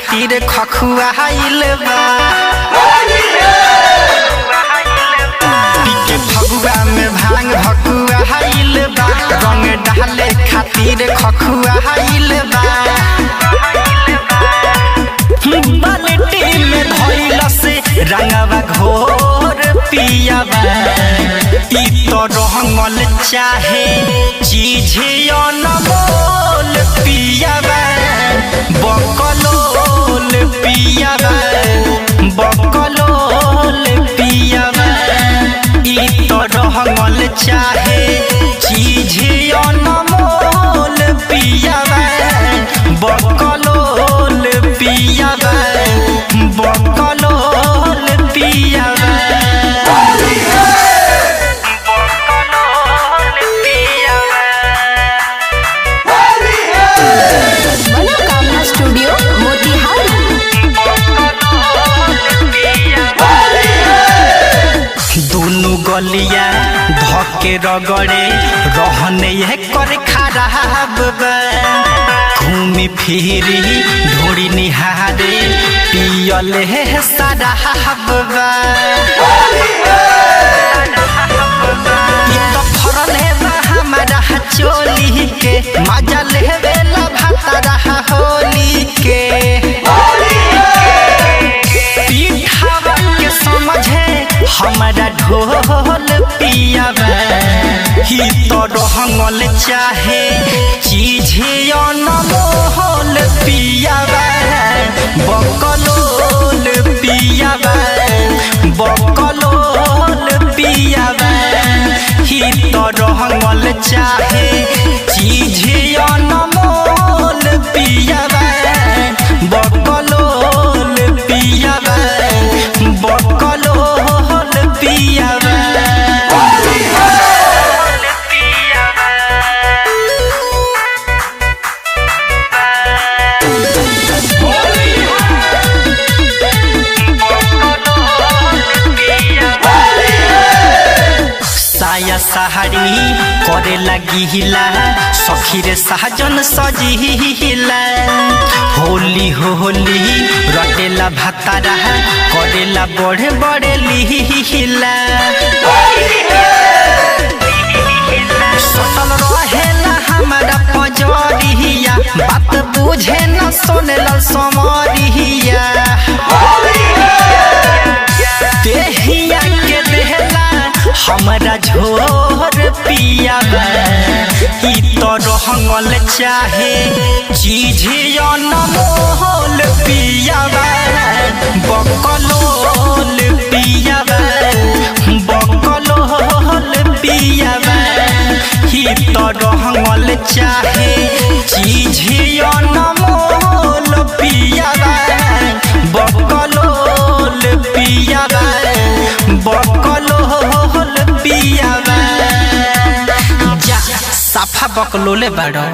खातिर खखुआइल बा पीके फगुआ में भांग भकुआइल बा रंग डाले खातिर खखुआइल बा बाल्टी में धइल से रंगवा घोर पियाबा ई तो रंगल चाहे चीजे अनमोल पियाबा बकलोल पियाबा बकलोल पियाबा ई तो रंगल चाहे चीजे अनमोल पियाबा बकलोल पियाबा बकलोल पियाबा मनोकामना स्टूडियो मोतिहारी। दोनों गलिया धके रगड़े रहने कर खराब बा घूमी फिरी ढोड़ी निहारे पियले शराब बा ई तो फरले बा हमारा चोली के मजा लेवेला भातारा होली के पीठावा के समझे हमारा ढोल पियाबा ही तो रंगल चाहे चीजे अनमोल पियाबा बकलोल पियाबा बकलोल पियाबा ही तो रंगल चाहे चीजे अनमोल पियाबा बकलोल पियाबा बकलोल पियाबा साया सहारी करे लगी हिला सखी रे सहजन सजिला होली होली रटेला भातारा करेला बड़े बड़े लिहिला सटल रहेला हमारा पजरिया बात बुझे न सुनेला समरिया देहिया के देहला हमारा झोर पियाबा ई तो रंगल चाहे चीजे अनमोल पियाबा बकलोल पियाबा बकलोल पियाबा ई तो रंगल चाहे चीजे अनमोल पियाबा बकलोल पियाबा बकलोल पियाबा जा साफा बकलोले बाड़ो।